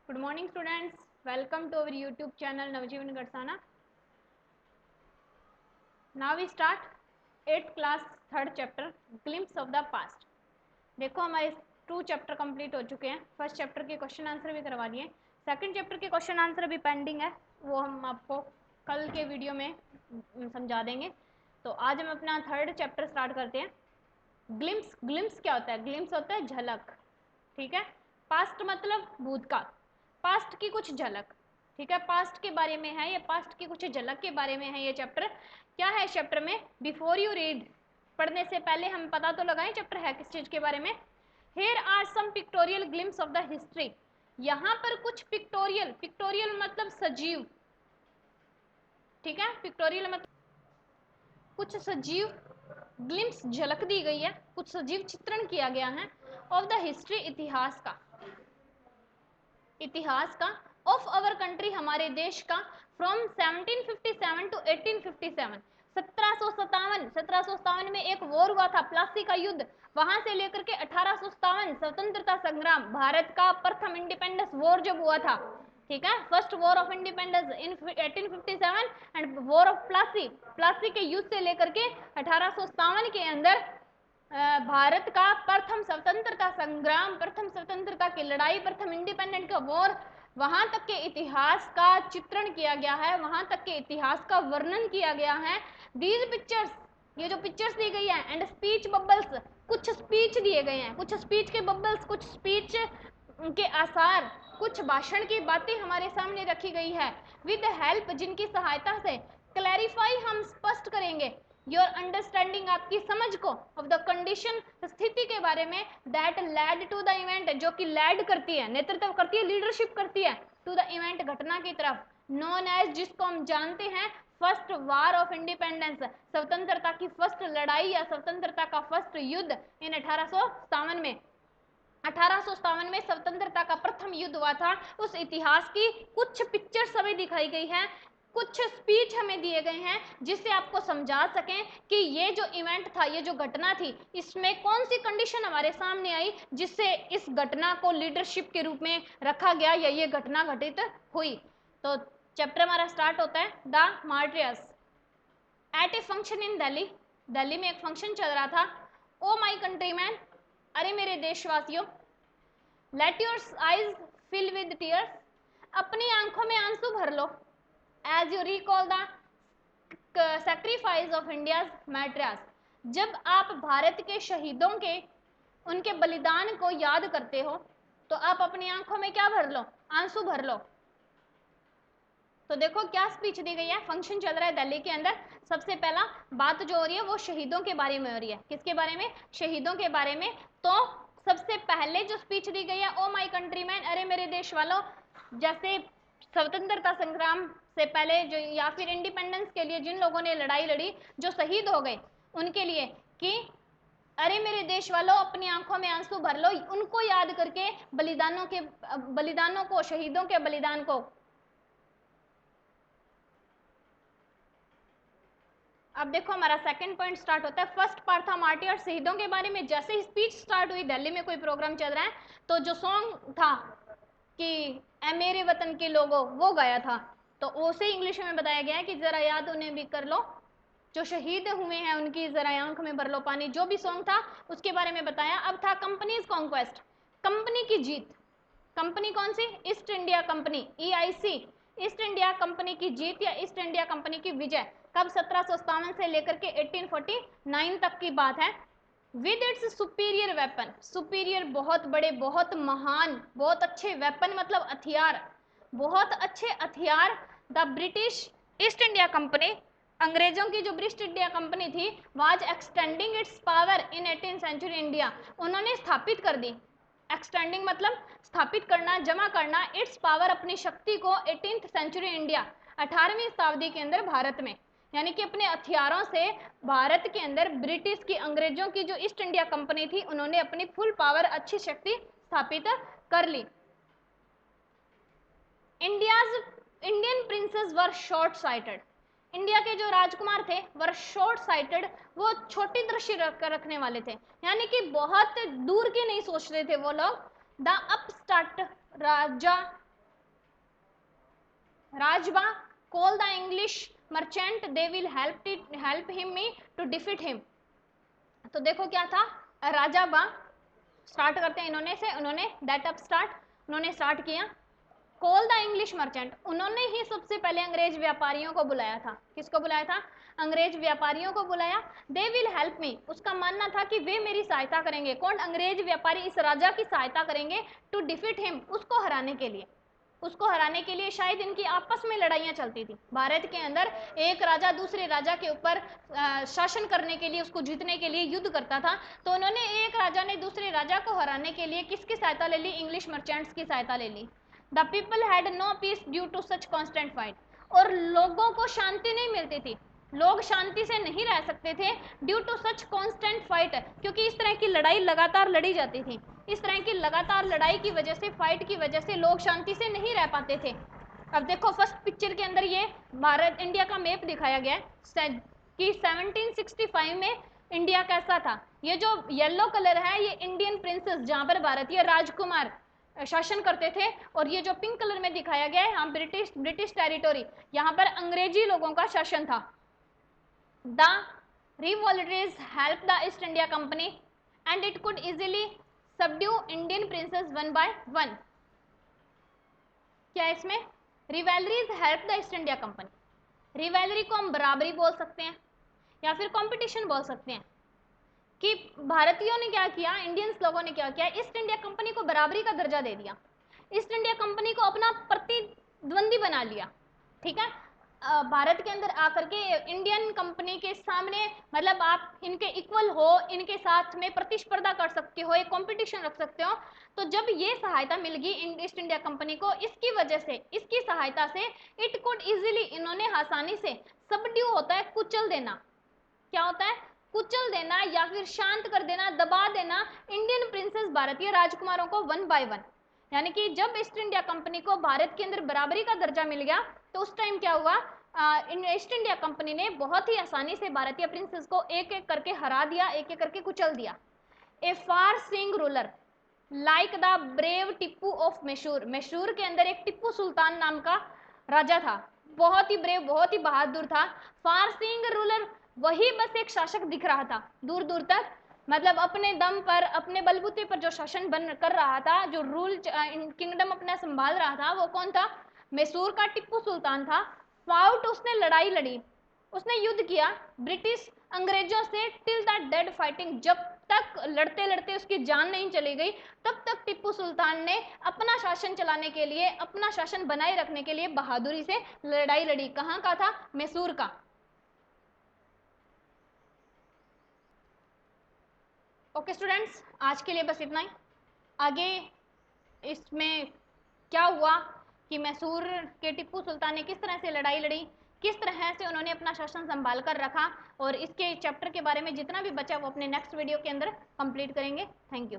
Good morning students, welcome to our YouTube channel Navjeevan Garsana. Now we start 8th class 3rd chapter Glimpse of the Past. देखो हमारे 2 chapter complete हो चुके हैं. First chapter के question answer भी करवा दिए. सेकंड चैप्टर के क्वेश्चन आंसर भी पेंडिंग है, वो हम आपको कल के वीडियो में समझा देंगे. तो आज हम अपना 3rd चैप्टर स्टार्ट करते हैं. ग्लिम्स क्या होता है? ग्लिम्स होता है झलक. ठीक है. पास्ट मतलब भूतकाल, पास्ट की कुछ झलक. ठीक है, पास्ट के बारे में है, ये पास्ट की कुछ झलक के बारे में है ये चैप्टर. क्या है चैप्टर में? बिफोर यू रीड, पढ़ने से पहले हम पता तो लगाएं चैप्टर है किस चीज के बारे में. Here are some pictorial glimpse of the history. यहाँ पर कुछ पिक्टोरियल मतलब सजीव. ठीक है, पिक्टोरियल मतलब कुछ सजीव ग्लिम्स झलक दी गई है, कुछ सजीव चित्रण किया गया है ऑफ द हिस्ट्री, इतिहास का ऑफ अवर कंट्री, हमारे देश का, फ्रॉम 1757 टू 1857. 1757 में एक वॉर हुआ था, प्लासी का युद्ध. वहां से लेकर के 1857 स्वतंत्रता संग्राम, भारत का प्रथम इंडिपेंडेंस वॉर जब हुआ था. ठीक है, first war of independence in 1857 and war of Plassey के युद्ध से लेकर के 1857 के अंदर भारत का प्रथम स्वतंत्रता संग्राम, प्रथम स्वतंत्रता की लड़ाई, प्रथम इंडिपेंडेंट का वॉर, वहां तक के इतिहास का चित्रण किया गया है, वहां तक के इतिहास का वर्णन किया गया है. दीज पिक्चर्स, ये जो पिक्चर्स दी गई है, एंड स्पीच बबल्स, कुछ स्पीच दिए गए हैं, कुछ स्पीच के बबल्स, कुछ स्पीच के आसार, कुछ भाषण की बातें हमारे सामने रखी गई है. विद हेल्प, जिनकी सहायता से क्लैरिफाई, हम स्पष्ट करेंगे, योर अंडरस्टैंडिंग, आपकी समझ को, ऑफ द कंडीशन, स्थिति के बारे में, that led to the event, जो कि लैड करती है, नेतृत्व करती है, लीडरशिप करती है, टू द इवेंट, घटना की तरफ, नोन एज, जिसको हम जानते हैं फर्स्ट वार ऑफ इंडिपेंडेंस, स्वतंत्रता की फर्स्ट लड़ाई या स्वतंत्रता का फर्स्ट युद्ध इन 1857 में. 1857 में स्वतंत्रता का प्रथम युद्ध हुआ था. उस इतिहास की कुछ पिक्चर्स हमें दिखाई गई हैं, कुछ स्पीच हमें दिए गए हैं, जिससे आपको समझा सकें कि ये जो इवेंट था, ये जो घटना थी, इसमें कौन सी कंडीशन हमारे सामने आई जिससे इस घटना को लीडरशिप के रूप में रखा गया या ये घटना घटित हुई. तो चैप्टर हमारा स्टार्ट होता है the martyrs. At a function in Delhi, Delhi में एक फंक्शन चल रहा था. ओ माई कंट्रीमैन, अरे मेरे देशवासियों, let your eyes fill with tears, अपनी आंखों में आंसू भर लो, as you recall the sacrifice of India's martyrs, जब आप भारत के शहीदों के, उनके बलिदान को याद करते हो, तो आप अपनी आंखों में क्या भर लो? आंसू भर लो. तो देखो क्या स्पीच दी गई है, फंक्शन चल रहा है दिल्ली के अंदर. सबसे पहला बात जो हो रही है वो शहीदों के बारे में हो रही है. किसके बारे में? शहीदों के बारे में. तो सबसे पहले जो स्पीच दी गई है, ओ माई कंट्रीमैन, अरे मेरे देश वालों, जैसे स्वतंत्रता संग्राम से पहले जो, या फिर इंडिपेंडेंस के लिए जिन लोगों ने लड़ाई लड़ी, जो शहीद हो गए, उनके लिए कि अरे मेरे देश वालों, अपनी आंखों में आंसू भर लो, उनको याद करके, बलिदानों को, शहीदों के बलिदान को. अब देखो हमारा सेकंड पॉइंट स्टार्ट होता है. फर्स्ट पार्ट था मार्टियर, शहीदों के बारे में. जैसे ही स्पीच स्टार्ट हुई, दिल्ली में कोई प्रोग्राम चल रहा है, तो जो सॉन्ग था कि ए मेरे वतन के लोगों, वो गाया था. तो उसे इंग्लिश में बताया गया है कि जरा याद उन्हें भी कर लो, जो शहीद हुए हैं उनकी जरा आंख में भर लो पानी. जो भी सॉन्ग था उसके बारे में बताया. अब था कंपनीज कॉन्क्वेस्ट, कंपनी की जीत. कंपनी कौन सी? East India Company, EIC, East India Company की जीत या ईस्ट इंडिया कंपनी की विजय. कब? 1757 से लेकर के 1849 तक की बात है. With its superior weapon, superior बहुत बड़े, बहुत महान, बहुत अच्छे, वेपन मतलब हथियार, बहुत अच्छे हथियार. The British East India Company, अंग्रेजों की जो ब्रिटिश इंडिया कंपनी थी, was extending its power in 18th century India, उन्होंने स्थापित कर दी. एक्सटेंडिंग मतलब स्थापित करना, जमा करना, इट्स पावर, अपनी शक्ति को, 18th सेंचुरी इंडिया, 18वीं शताब्दी के अंदर भारत में, यानी कि अपने हथियारों से भारत के अंदर ब्रिटिश की, अंग्रेजों की जो ईस्ट इंडिया कंपनी थी, उन्होंने अपनी फुल पावर, अच्छी शक्ति स्थापित कर ली. इंडियन प्रिंसेस वर शॉर्ट साइटेड, इंडिया के जो राजकुमार थे वर शॉर्ट साइटेड, वो छोटी दृष्टि रखने वाले थे, यानी कि बहुत दूर की नहीं सोच रहे थे वो लोग. The upstart raja Rajaba call the English merchant, they will help him me to defeat him. तो देखो क्या था, राजाबा स्टार्ट करते हैं उन्होंने दैट अप स्टार्ट, उन्होंने स्टार्ट किया। कॉल द इंग्लिश मर्चेंट, उन्होंने ही सबसे पहले अंग्रेज व्यापारियों को बुलाया था। किसको बुलाया था? अंग्रेज व्यापारियों को बुलाया। दे विल हेल्प मी, उसका मानना था कि वे मेरी सहायता करेंगे। कौन? अंग्रेज व्यापारी इस राजा की सहायता करेंगे, टू डिफीट हिम, उसको हराने के लिए। उसको हराने के लिए शायद इनकी आपस में लड़ाइयां चलती थी भारत के अंदर। एक राजा दूसरे राजा के ऊपर शासन करने के लिए, उसको जीतने के लिए युद्ध करता था। तो उन्होंने, एक राजा ने दूसरे राजा को हराने के लिए किसकी सहायता ले ली? इंग्लिश मर्चेंट्स की सहायता ले ली। The people had no peace due to such constant fight, और लोगों को शांति नहीं मिलती थी, लोग शांति से नहीं रह सकते थे due to such constant fight, क्योंकि इस तरह की लड़ाई लगातार लड़ी जाती थी। इस तरह की लगातार लड़ाई की वजह से, फाइट की वजह से लोग शांति से नहीं रह पाते थे। अब देखो फर्स्ट पिक्चर के अंदर ये भारत इंडिया का मैप दिखाया गया है कि 1765 में इंडिया कैसा था। ये जो येलो कलर है ये इंडियन प्रिंसेस, जहां पर भारतीय राजकुमार शासन करते थे, और ये जो पिंक कलर में दिखाया गया है यहाँ ब्रिटिश टेरिटोरी, यहाँ पर अंग्रेजी लोगों का शासन था। The rivalries help the East India Company and it could easily subdue Indian princes one by one. क्या इसमें? Rivalries help the East India Company. Rivalry को हम बराबरी बोल सकते हैं या फिर कंपटीशन बोल सकते हैं, कि भारतीयों ने क्या किया, इंडियंस लोगों ने क्या किया, ईस्ट इंडिया कंपनी को बराबरी का दर्जा दे दिया, ईस्ट इंडिया कंपनी को अपना प्रतिद्वंदी बना लिया। ठीक है, भारत के अंदर आकर के इंडियन कंपनी के सामने, मतलब आप इनके इक्वल हो, इनके साथ में प्रतिस्पर्धा कर सकते हो, एक कंपटीशन रख सकते हो। तो जब ये सहायता मिल गई ईस्ट इंडिया कंपनी को, इसकी वजह से, इसकी सहायता से, इट कुड इजीली, इन्होंने आसानी से, सबड्यू होता है कुचल देना, क्या होता है? कुचल देना या फिर शांत कर देना, दबा देना इंडियन प्रिंसेस, भारतीय राजकुमारों को वन बाय वन। यानी कि जब ईस्ट इंडिया कंपनी को भारत के अंदर बराबरी का दर्जा मिल गया, तो उस टाइम क्या हुआ, ईस्ट इंडिया कंपनी ने बहुत ही आसानी से भारतीय प्रिंसेस को एक एक करके हरा दिया, एक एक करके कुचल दिया। A far seeing ruler like the brave Tipu of Mysore, Mysore के अंदर एक टिप्पू सुल्तान नाम का राजा था, बहुत ही ब्रेव, बहुत ही बहादुर था। फार सीइंग रूलर, वही बस एक शासक दिख रहा था दूर दूर तक, मतलब अपने दम पर, अपने बलबूते पर जो शासन बन कर रहा था, जो रूल किंगडम अपना संभाल रहा था, वो कौन था? मैसूर का टिप्पू सुल्तान था। फाउट, उसने लड़ाई लड़ी, उसने युद्ध किया ब्रिटिश अंग्रेजों से, टिल द डेड फाइटिंग, जब तक लड़ते लड़ते उसकी जान नहीं चली गई, तब तक टिप्पू सुल्तान ने अपना शासन चलाने के लिए, अपना शासन बनाए रखने के लिए बहादुरी से लड़ाई लड़ी। कहाँ का था? मैसूर का। ओके स्टूडेंट्स, आज के लिए बस इतना ही। आगे इसमें क्या हुआ कि मैसूर के टिप्पू सुल्तान ने किस तरह से लड़ाई लड़ी, किस तरह से उन्होंने अपना शासन संभाल कर रखा, और इसके चैप्टर के बारे में जितना भी बचा वो अपने नेक्स्ट वीडियो के अंदर कंप्लीट करेंगे। Thank you.